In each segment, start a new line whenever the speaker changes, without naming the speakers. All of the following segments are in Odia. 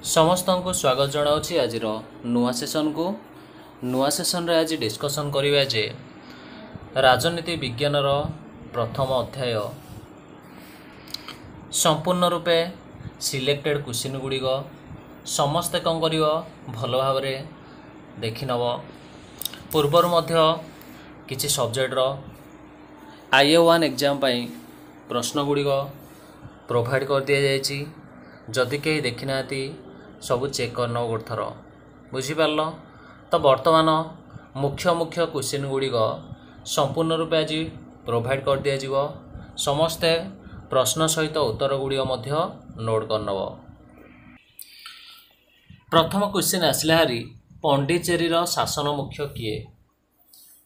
समस्त को स्वागत जनाऊँगी आज नुआ सेसन को नुआ सेसन रे आज डिस्कसन करिबा जे राजनीति विज्ञान प्रथम अध्याय संपूर्ण रूपे सिलेक्टेड क्वेश्चन गुड़िक समस्ते कौन कर भल भाव देखि नब पूर्वर मध्य किछि सब्जेक्ट IA1 एग्जाम पाई प्रश्न गुड़िक प्रोवाइड कर दि जाइछि। जदि कहीं देखी ना सब चेक करन गोटे थर बुझिपार। तो बर्तमान मुख्य मुख्य क्वेश्चन गुड़िक संपूर्ण रूपे आज प्रोवाइड कर दि जाव। समस्ते प्रश्न सहित उत्तर गुड़िक नोट करनब। प्रथम क्वेश्चन आसला हारी पंडिचेरी शासन मुख्य किए।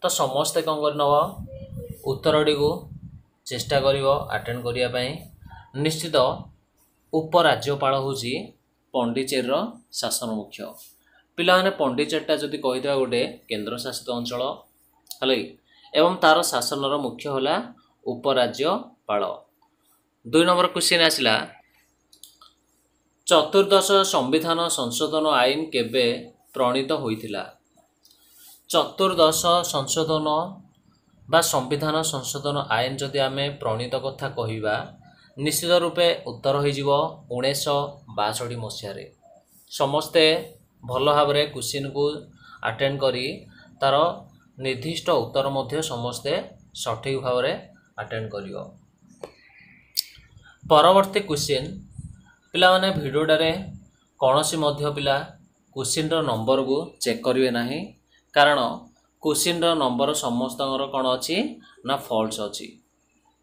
तो समस्ते कौन करनब उत्तरटी को चेष्टा करिवो अटेंड करिया पई। निश्चित उपराज्यपाल हूँ पंडिचेरी शासन मुख्य। पिलाने पंडिचेरीटा जदि कहीदेवा गोटे केन्द्र शासित अंचल है एवं तार शासन मुख्य होला उपराज्यपाल। 2 नंबर क्वेश्चन आसला चतुर्दश संविधान संशोधन आईन केबे प्रणीत होइथिला। चतुर्दश संशोधन बा संविधान संशोधन आईन जदि आमे प्रणीत कथा कहिबा निश्चित रूपे उत्तर हो 1962 मसीह। समस्ते भल भाव क्वेश्चन को अटेंड करी तार निर्दिष्ट उत्तर मध्य समस्ते सठिक भाव अटेंड करियो। परवर्ती क्वेश्चन पिला माने भिडियोटारे कौनसी मध्य पिला क्वेश्चन नंबर को चेक करिवे नाही, कारण क्वेश्चन नंबर समस्त कौन अच्छी ना फॉल्स अच्छी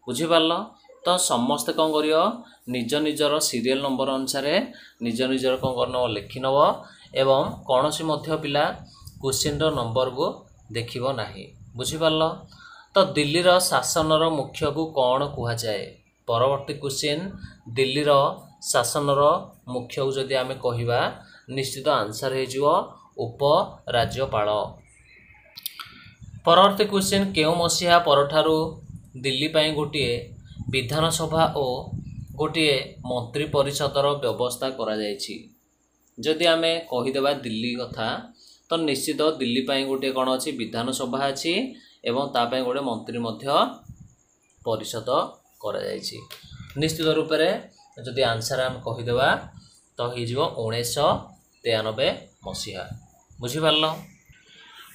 बुझिपार। तो समस्ते कौन करियो निज निजर सीरियल नंबर अनुसार निज निजर कौन करनब लिखि नब एवं कौनसी मध्य पिला क्वेश्चन नंबर को देखिबो नाही बुझिपार। तो दिल्लीर शासनर मुख्य को कौन कहुआ जाए। परवर्ती क्वेश्चन दिल्लीर शासनर मुख्य को जदि आमे कहिबा निश्चित आंसर हे जिवो उपराज्यपाल। परवर्ती क्वेश्चन केउ मसीहा परठारु दिल्ली पाई गोटिए विधानसभा और गोटे मंत्री परिषदर व्यवस्था करा जायछि। जदि आमे कहीदेवा दिल्ली कथा तो निश्चित दिल्ली पाई गोटे कौन अच्छी विधानसभा अच्छी एवं तापाई गोटे मंत्री मध्य परिषद करा जायछि। निश्चित रूप से जदि आंसर आम कहीदेवा तो हो 1993 मसीहा बुझिपार।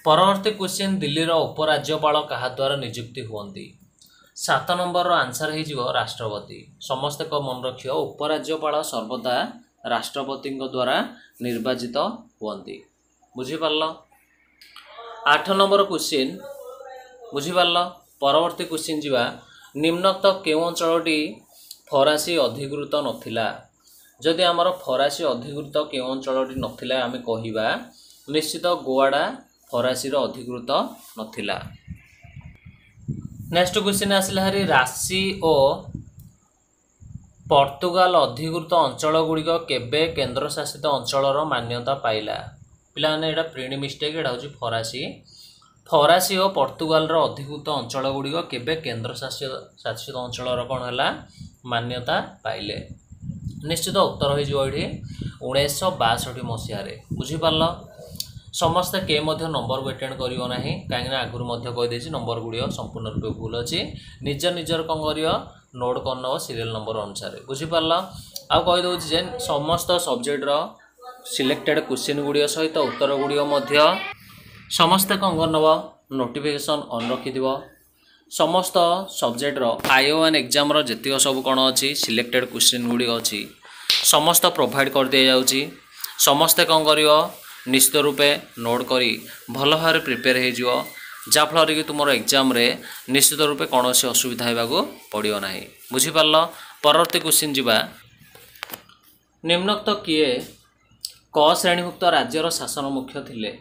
परवर्ती क्वेश्चन दिल्लीर उपराज्यपाल कहा द्वारा नियुक्ति हुअंती। 7 नंबर आंसर हो राष्ट्रपति। समस्त को मन रखियो उपराज्यपाल सर्वदा राष्ट्रपति द्वारा निर्वाचित हुअंती बुझिपार। 8 नंबर क्वेश्चन बुझिपार। परवर्ती क्वेश्चन जीवा निम्नोक्त केउ अंचलटी फरासी अधिकृत नथिला। जदि आमर फरासी अधिकृत केउ अंचलटी नथिला आमे कहिबा निश्चित गोवाड़ा फरासी अधिकृत नथिला। नेक्स्ट क्वेश्चन आसला हरी राशि और पर्तुगाल अधिकृत अंचल गुड़िक केबे केन्द्र शासित अंचल मान्यता पाइला। पिलाने एटा प्रिंट मिस्टेक एटा होची फरासी और पर्तुगाल अधिकृत अंचल गुड़िक केबे केन्द्र शासित अंचल कौन है मान्यता पाइले। निश्चित उत्तर हो 1962 मसीह बुझिपार। समस्ते के नंबर को अटेंड करियो नाही कहीं आगुरी कहीदे नंबर गुड़िया संपूर्ण रूप भूल अच्छी निज निजर कौन कर नोट करनब सीरियल नंबर अनुसार बुझिपार। आउ कहीदे समस्त सब्जेक्टर सिलेक्टेड क्वेश्चन गुड़िया सहित उत्तर गुड़िया समस्ते कौन करनब नोटिफिकेशन ऑन रखि। समस्त सब्जेक्टर IA1 एग्जाम जेतिक सब कौन अच्छी सिलेक्टेड क्वेश्चन गुड़िक अच्छी समस्त प्रोवाइड कर दि जाउची। समस्ते कौन करियो निश्चित रूपे नोट करी भल भाव प्रिपेयर हो जाफल कि तुम एग्जाम रे निश्चित रूपे कौन से असुविधा होगा पड़ो ना बुझिपार। परवर्ती क्वेश्चन जीवा निम्नोक्त किए क श्रेणीभुक्त राज्यर शासन मुख्य थिले।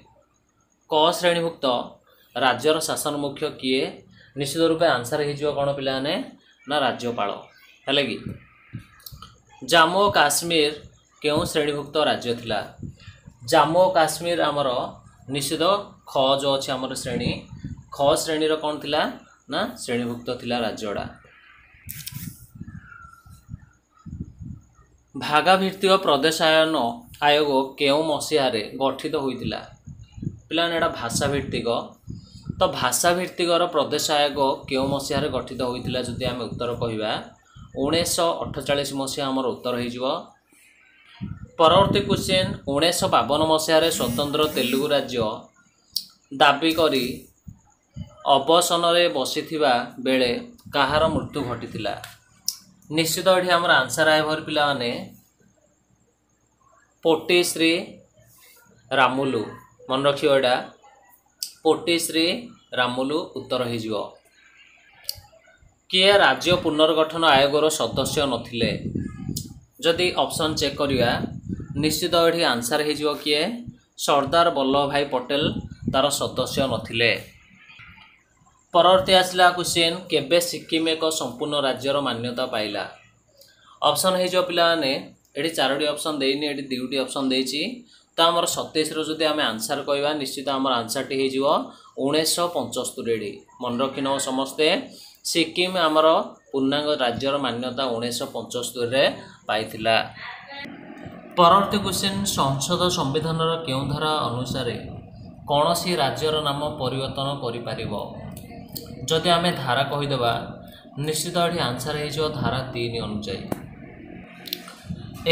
क श्रेणीभुक्त राज्यर शासन मुख्य किए निश्चित रूपे आंसर हो कौन पिलाने ना राज्यपाल है कि। जम्मू और काश्मीर केउ श्रेणीभुक्त राज्य थिला। जम्मू और काश्मीर आमर निश्चित ख जो अच्छे आमर श्रेणी ख श्रेणी कौन थिला ना श्रेणीभुक्त थिला राज्यटा ଭାଗାଭିତ୍ତିକ ପ୍ରଦେଶାୟନ ଆୟୋଗ କେଉଁ ମସିହାରେ ଗଠିତ ହୋଇଥିଲା? ପିଲାମାନେ ଏଇଟା ଭାଷାଭିତ୍ତିକ, ତ ଭାଷାଭିତ୍ତିକର ପ୍ରଦେଶ ଆୟୋଗ କେଉଁ ମସିହାରେ ଗଠିତ ହୋଇଥିଲା ଯଦି ଆମେ ଉତ୍ତର କହିବା 1948 ମସିହା ଆମର ଉତ୍ତର ହୋଇଯିବ। ପରବର୍ତ୍ତୀ କ୍ୱେଶ୍ଚିନ୍, 1952 ମସିହାରେ ସ୍ୱତନ୍ତ୍ର ତେଲୁଗୁ ରାଜ୍ୟ ଦାବି କରି ଅବସରରେ ବସିଥିବା ବେଳେ କାହାର ମୃତ୍ୟୁ ଘଟିଥିଲା? ନିଶ୍ଚିତ ଏଠି ଆମର ଆନ୍ସର ଆଇଭର ପିଲାମାନେ ପୋଟି ଶ୍ରୀ ରାମୁଲୁ, ମନେ ରଖିବ ଏଇଟା ପୋଟି ଶ୍ରୀ ରାମୁଲୁ ଉତ୍ତର ହୋଇଯିବ। କିଏ ରାଜ୍ୟ ପୁନର୍ଗଠନ ଆୟୋଗର ସଦସ୍ୟ ନଥିଲେ? ଯଦି ଅପସନ୍ ଚେକ୍ କରିବା ନିଶ୍ଚିତ ଏଠି ଆନ୍ସର ହୋଇଯିବ କିଏ? ସର୍ଦ୍ଦାର ବଲ୍ଲଭ ଭାଇ ପଟେଲ ତାର ସଦସ୍ୟ ନଥିଲେ। ପରବର୍ତ୍ତୀ ଆସିଲା କ୍ୱେଶ୍ଚିନ୍, କେବେ ସିକିମ ଏକ ସମ୍ପୂର୍ଣ୍ଣ ରାଜ୍ୟର ମାନ୍ୟତା ପାଇଲା? ଅପସନ୍ ହୋଇଯିବ ପିଲାମାନେ ଏଠି 4ଟି ଅପସନ୍ ଦେଇନି, ଏଠି 2ଟି ଅପସନ୍ ଦେଇଛି। ତ ଆମର 27ରୁ ଯଦି ଆମେ ଆନ୍ସର କହିବା ନିଶ୍ଚିତ ଆମର ଆନ୍ସରଟି ହୋଇଯିବ 1975। ମନେ ରଖିନେବ ସମସ୍ତେ, ସିକିମ ଆମର ପୂର୍ଣ୍ଣାଙ୍ଗ ରାଜ୍ୟର ମାନ୍ୟତା 1975ରେ ପାଇଥିଲା। ପରବର୍ତ୍ତୀ କ୍ୱେଶ୍ଚିନ୍, ସଂସଦ ସମ୍ବିଧାନର କେଉଁ ଧାରା ଅନୁସାରେ କୌଣସି ରାଜ୍ୟର ନାମ ପରିବର୍ତ୍ତନ କରିପାରିବ? ଯଦି ଆମେ ଧାରା କହିଦେବା ନିଶ୍ଚିତ ଏଠି ଆନ୍ସର ହୋଇଯିବ ଧାରା 3 ଅନୁଯାୟୀ।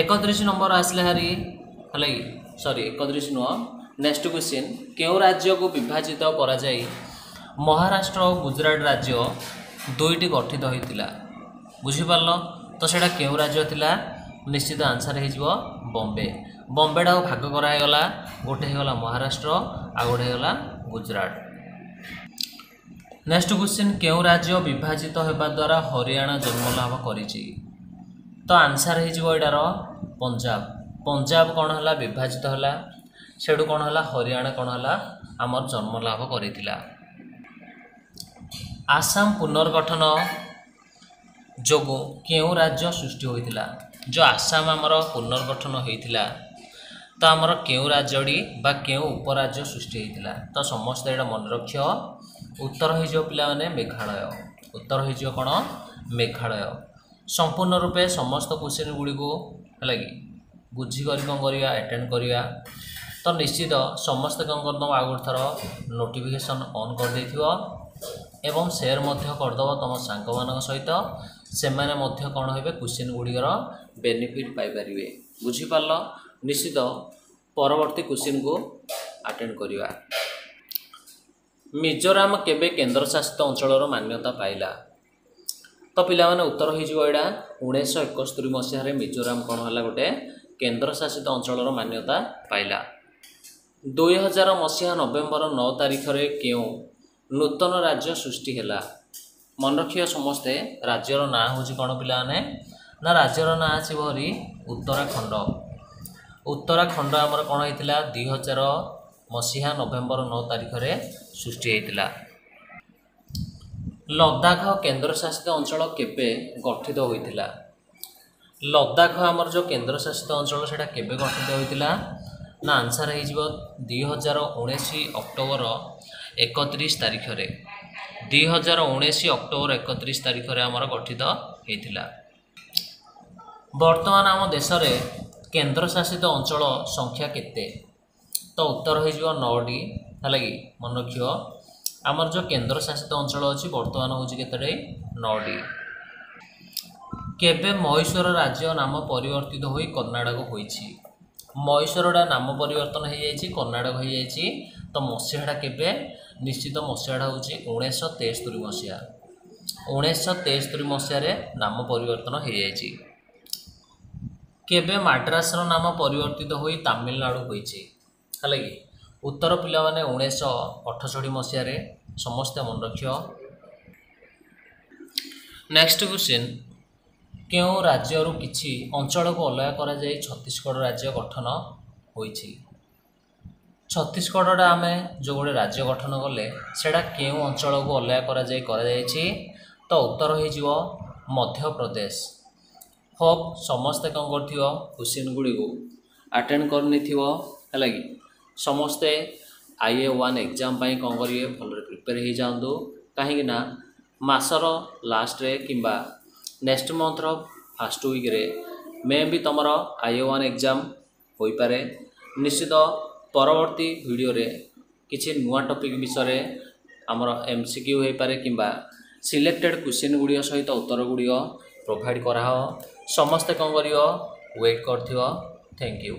31 ନମ୍ବର ଆସିଲେ ହାରି ହେଲା କି, ସରି 31 ନୁହଁ, ନେକ୍ସଟ କ୍ୱେଶ୍ଚିନ୍, କେଉଁ ରାଜ୍ୟକୁ ବିଭାଜିତ କରାଯାଇ ମହାରାଷ୍ଟ୍ର ଓ ଗୁଜରାଟ ରାଜ୍ୟ 2ଟି ଗଠିତ ହୋଇଥିଲା? ବୁଝିପାରିଲ ତ ସେଇଟା କେଉଁ ରାଜ୍ୟ ଥିଲା? ନିଶ୍ଚିତ ଆନ୍ସର ହୋଇଯିବ ବମ୍ବେ। ବମ୍ବେଟାକୁ ଭାଗ କରାହେଇଗଲା, ଗୋଟେ ହେଇଗଲା ମହାରାଷ୍ଟ୍ର ଆଉ ଗୋଟେ ହେଇଗଲା ଗୁଜରାଟ। ନେକ୍ସଟ କ୍ୱେଶ୍ଚିନ୍, କେଉଁ ରାଜ୍ୟ ବିଭାଜିତ ହେବା ଦ୍ୱାରା ହରିୟାଣା ଜନ୍ମ ଲାଭ କରିଛି? ତ ଆନ୍ସର ହୋଇଯିବ ଏଇଟାର ପଞ୍ଜାବ। ପଞ୍ଜାବ କ'ଣ ହେଲା? ବିଭାଜିତ ହେଲା, ସେଠୁ କ'ଣ ହେଲା? ହରିୟାଣା କ'ଣ ହେଲା? ଆମର ଜନ୍ମ ଲାଭ କରିଥିଲା। ଆସାମ ପୁନର୍ଗଠନ ଯୋଗୁଁ କେଉଁ ରାଜ୍ୟ ସୃଷ୍ଟି ହୋଇଥିଲା? ଯେଉଁ ଆସାମ ଆମର ପୁନର୍ଗଠନ ହୋଇଥିଲା ତ ଆମର କେଉଁ ରାଜ୍ୟଟି ବା କେଉଁ ଉପରାଜ୍ୟ ସୃଷ୍ଟି ହୋଇଥିଲା? ତ ସମସ୍ତେ ଏଇଟା ମନେ ରଖିବ, ଉତ୍ତର ହୋଇଯିବ ପିଲାମାନେ ମେଘାଳୟ। ଉତ୍ତର ହୋଇଯିବ କ'ଣ? ମେଘାଳୟ। ସମ୍ପୂର୍ଣ୍ଣ ରୂପେ ସମସ୍ତ କ୍ୱେଶ୍ଚିନ୍ ଗୁଡ଼ିକୁ ହେଲା କି ବୁଝିକରି କ'ଣ କରିବା? ଆଟେଣ୍ଡ କରିବା। ତ ନିଶ୍ଚିତ ସମସ୍ତେ କ'ଣ କରିଦେବ, ଆଉ ଗୋଟେ ଥର ନୋଟିଫିକେସନ୍ ଅନ୍ କରିଦେଇଥିବ ଏବଂ ସେୟାର ମଧ୍ୟ କରିଦେବ ତୁମ ସାଙ୍ଗମାନଙ୍କ ସହିତ, ସେମାନେ ମଧ୍ୟ କ'ଣ ହେବେ? କ୍ୱେଶ୍ଚିନ୍ ଗୁଡ଼ିକର ବେନିଫିଟ୍ ପାଇପାରିବେ। ବୁଝିପାରିଲ? ନିଶ୍ଚିତ ପରବର୍ତ୍ତୀ କ୍ୱେଶ୍ଚିନ୍କୁ ଆଟେଣ୍ଡ କରିବା। ମିଜୋରାମ କେବେ କେନ୍ଦ୍ରଶାସିତ ଅଞ୍ଚଳର ମାନ୍ୟତା ପାଇଲା? ତ ପିଲାମାନେ ଉତ୍ତର ହୋଇଯିବ ଏଇଟା 1971 ମସିହାରେ ମିଜୋରାମ କ'ଣ ହେଲା? ଗୋଟେ କେନ୍ଦ୍ରଶାସିତ ଅଞ୍ଚଳର ମାନ୍ୟତା ପାଇଲା। 2000 ମସିହା ନଭେମ୍ବର 9 ତାରିଖରେ କେଉଁ ନୂତନ ରାଜ୍ୟ ସୃଷ୍ଟି ହେଲା? ମନେ ରଖିବା ସମସ୍ତେ, ରାଜ୍ୟର ନାଁ ହେଉଛି କ'ଣ ପିଲାମାନେ? ନା ରାଜ୍ୟର ନାଁ ଅଛି ଭରି ଉତ୍ତରାଖଣ୍ଡ। ଉତ୍ତରାଖଣ୍ଡ ଆମର କ'ଣ ହେଇଥିଲା? 2000 ମସିହା ନଭେମ୍ବର 9 ତାରିଖରେ ସୃଷ୍ଟି ହୋଇଥିଲା। ଲଦାଖ କେନ୍ଦ୍ରଶାସିତ ଅଞ୍ଚଳ କେବେ ଗଠିତ ହୋଇଥିଲା? ଲଦାଖ ଆମର ଯେଉଁ କେନ୍ଦ୍ରଶାସିତ ଅଞ୍ଚଳ ସେଇଟା କେବେ ଗଠିତ ହୋଇଥିଲା? ନା ଆନ୍ସର ହୋଇଯିବ 2019 ଅକ୍ଟୋବର 31 ତାରିଖରେ। 2019 ଅକ୍ଟୋବର 31 ତାରିଖରେ ଆମର ଗଠିତ ହୋଇଥିଲା। ବର୍ତ୍ତମାନ ଆମ ଦେଶରେ କେନ୍ଦ୍ରଶାସିତ ଅଞ୍ଚଳ ସଂଖ୍ୟା କେତେ? ତ ଉତ୍ତର ହୋଇଯିବ 9ଟି ହେଲା କି, ମନେ ରଖିବ। ଆମର ଯେଉଁ କେନ୍ଦ୍ରଶାସିତ ଅଞ୍ଚଳ ଅଛି ବର୍ତ୍ତମାନ ହେଉଛି କେତେଟି? 9ଟି। କେବେ ମହୀଶୂର ରାଜ୍ୟ ନାମ ପରିବର୍ତ୍ତିତ ହୋଇ କର୍ଣ୍ଣାଟକ ହୋଇଛି? ମହୀଶୂରଟା ନାମ ପରିବର୍ତ୍ତନ ହୋଇଯାଇଛି, କର୍ଣ୍ଣାଟକ ହୋଇଯାଇଛି। ତ ମସିହାଟା କେବେ? ନିଶ୍ଚିତ ମସିହାଟା ହେଉଛି 1973 ମସିହା। 1973 ମସିହାରେ ନାମ ପରିବର୍ତ୍ତନ ହୋଇଯାଇଛି। କେବେ ମାଡ୍ରାସର ନାମ ପରିବର୍ତ୍ତିତ ହୋଇ ତାମିଲନାଡୁ ହୋଇଛି? ହେଲା କି, ଉତ୍ତର ପିଲାମାନେ 1968 ମସିହାରେ। ସମସ୍ତେ ମନେ ରଖିବ। ନେକ୍ସଟ କ୍ୱେଶ୍ଚିନ୍, କେଉଁ ରାଜ୍ୟରୁ କିଛି ଅଞ୍ଚଳକୁ ଅଲଗା କରାଯାଇ ଛତିଶଗଡ଼ ରାଜ୍ୟ ଗଠନ ହୋଇଛି? ଛତିଶଗଡ଼ଟା ଆମେ ଯେଉଁ ଗୋଟେ ରାଜ୍ୟ ଗଠନ କଲେ ସେଇଟା କେଉଁ ଅଞ୍ଚଳକୁ ଅଲଗା କରାଯାଇଛି? ତ ଉତ୍ତର ହୋଇଯିବ ମଧ୍ୟପ୍ରଦେଶ। ହୋପ୍ ସମସ୍ତେ କ'ଣ କରିଥିବ? କ୍ୱେଶ୍ଚିନ୍ ଗୁଡ଼ିକୁ ଆଟେଣ୍ଡ କରିନେଇଥିବ ହେଲା କି। ସମସ୍ତେ IA1 ଏକ୍ଜାମ୍ ପାଇଁ କ'ଣ କରିବେ? ଭଲରେ ପ୍ରିପେୟାର ହୋଇଯାଆନ୍ତୁ, କାହିଁକିନା ମାସର ଲାଷ୍ଟରେ କିମ୍ବା ନେକ୍ସଟ ମନ୍ଥର ଫାର୍ଷ୍ଟ ୱିକ୍ରେ मे भी तुमर IO1 एग्जाम हो पारे। निश्चित परवर्ती वीडियो रे किसी नुआ टॉपिक विषय आमर MCQ हो पारे किंबा सिलेक्टेड क्वेश्चन गुड़िया सहित उत्तर गुड़िया प्रोवाइड कराओ। समस्ते कौन करियो वेट करथियो। Thank you.